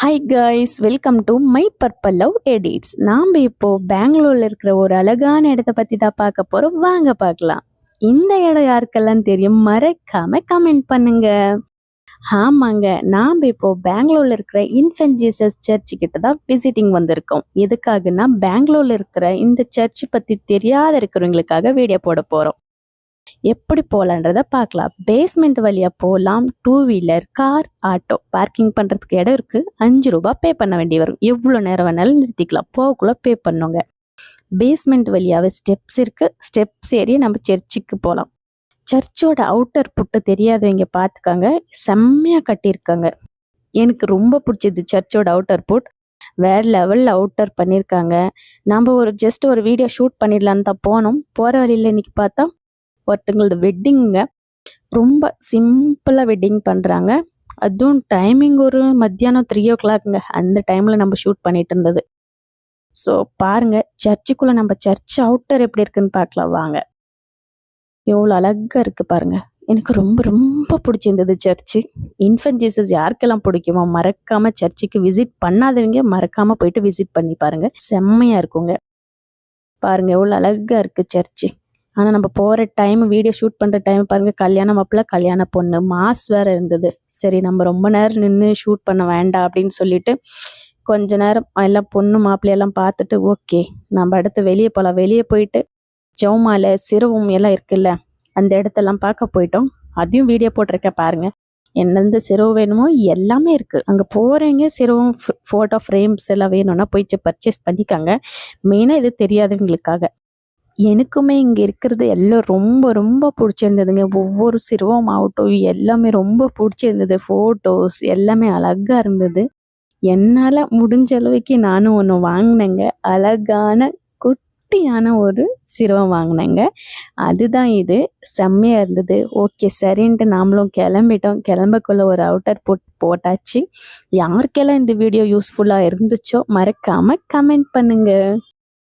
Hi guys, welcome to my purple love edits. நாம் இப்போ பெங்களூர்ல இருக்கிற ஒரு அழகான இடத்த பற்றி தான் பார்க்க போகிறோம். வாங்க பார்க்கலாம். இந்த இடம் யாருக்கெல்லாம் தெரியும், மறக்காம கமெண்ட் பண்ணுங்க. ஆமாங்க, நாம் இப்போ பெங்களூர்ல இருக்கிற இன்ஃபென்ட் ஜீசஸ் சர்ச் கிட்ட தான் விசிட்டிங் வந்திருக்கோம். எதுக்காகனா பெங்களூர்ல இருக்கிற இந்த சர்ச் பற்றி தெரியாத இருக்கிறவங்களுக்காக வீடியோ போட போகிறோம். எப்படி போகலான்றத பார்க்கலாம். பேஸ்மெண்ட் வழியாக போகலாம். 2 வீலர், கார், ஆட்டோ பார்க்கிங் பண்ணுறதுக்கு இடம் இருக்குது. 5 ரூபாய் பே பண்ண வேண்டி வரும். எவ்வளோ நேரம் வேணாலும் நிறுத்திக்கலாம். போகக்குள்ள பே பண்ணுங்க. பேஸ்மெண்ட் வழியாகவே ஸ்டெப்ஸ் இருக்குது. ஸ்டெப்ஸ் ஏறி நம்ம சர்ச்சுக்கு போகலாம். சர்ச்சோட அவுட்டர் புட்டு தெரியாதவங்க பார்த்துக்காங்க. செம்மையாக கட்டியிருக்காங்க. எனக்கு ரொம்ப பிடிச்சது சர்ச்சோட அவுட்டர் புட். வேறு லெவலில் அவுட்டர் பண்ணியிருக்காங்க. நம்ம ஜஸ்ட் ஒரு வீடியோ ஷூட் பண்ணிடலான்னு தான் போனோம். போகிற வழியில் இன்னைக்கு பார்த்தா ஒருத்தங்களது வெட்டிங்க. ரொம்ப சிம்பிளாக வெட்டிங் பண்ணுறாங்க. அதுவும் டைமிங் ஒரு மத்தியானம் 3 o'clockங்க. அந்த டைமில் நம்ம ஷூட் பண்ணிட்டு இருந்தது. ஸோ பாருங்கள், சர்ச்சுக்குள்ளே நம்ம சர்ச் அவுட்டர் எப்படி இருக்குன்னு பார்க்கலாம் வாங்க. எவ்வளோ அழகாக இருக்குது பாருங்கள். எனக்கு ரொம்ப ரொம்ப பிடிச்சிருந்தது சர்ச்சு. இன்ஃபென்ட் ஜீசஸ் யாருக்கெல்லாம் பிடிக்குமோ மறக்காமல் சர்ச்சுக்கு விசிட் பண்ணாதவங்க மறக்காமல் போயிட்டு விசிட் பண்ணி பாருங்கள். செம்மையாக இருக்குங்க. பாருங்கள் எவ்வளோ அழகாக இருக்குது சர்ச்சு. ஆனால் நம்ம போகிற டைம், வீடியோ ஷூட் பண்ணுற டைம் பாருங்கள், கல்யாண மாப்பிள்ளை கல்யாண பொண்ணு மாஸ் வேறு இருந்தது. சரி, நம்ம ரொம்ப நேரம் நின்று ஷூட் பண்ண வேண்டாம் அப்படின்னு சொல்லிட்டு கொஞ்ச நேரம் எல்லாம் பொண்ணு மாப்பிள்ளையெல்லாம் பார்த்துட்டு ஓகே நம்ம அடுத்து வெளியே போகலாம். வெளியே போயிட்டு ஜவுமாலை, சிறுவம் எல்லாம் இருக்குல்ல, அந்த இடத்தெல்லாம் பார்க்க போயிட்டோம். அதையும் வீடியோ போட்டிருக்கேன் பாருங்கள். எந்தெந்த சிறுவு வேணுமோ எல்லாமே இருக்குது. அங்கே போகிறவங்க சிறுவம் ஃபோட்டோ ஃப்ரேம்ஸ் எல்லாம் வேணும்னா போயிட்டு பர்ச்சேஸ் பண்ணிக்காங்க. மெயினாக இது தெரியாதவங்களுக்காக. எனக்குமே இங்கே இருக்கிறது எல்லாம் ரொம்ப ரொம்ப பிடிச்சிருந்ததுங்க. ஒவ்வொரு சிறுவம் ஆகட்டும் எல்லாமே ரொம்ப பிடிச்சிருந்தது. ஃபோட்டோஸ் எல்லாமே அழகாக இருந்தது. என்னால் முடிஞ்ச அளவுக்கு நானும் ஒன்று வாங்கினேங்க. அழகான குட்டியான ஒரு சிறுவம் வாங்கினேங்க. அதுதான் இது. செம்மையாக இருந்தது. ஓகே சரின்ட்டு நாமளும் கிளம்பிட்டோம். கிளம்பக்குள்ள ஒரு அவுட்டர் போட்டாச்சு. யாருக்கெல்லாம் இந்த வீடியோ யூஸ்ஃபுல்லாக இருந்துச்சோ மறக்காமல் கமெண்ட் பண்ணுங்கள்.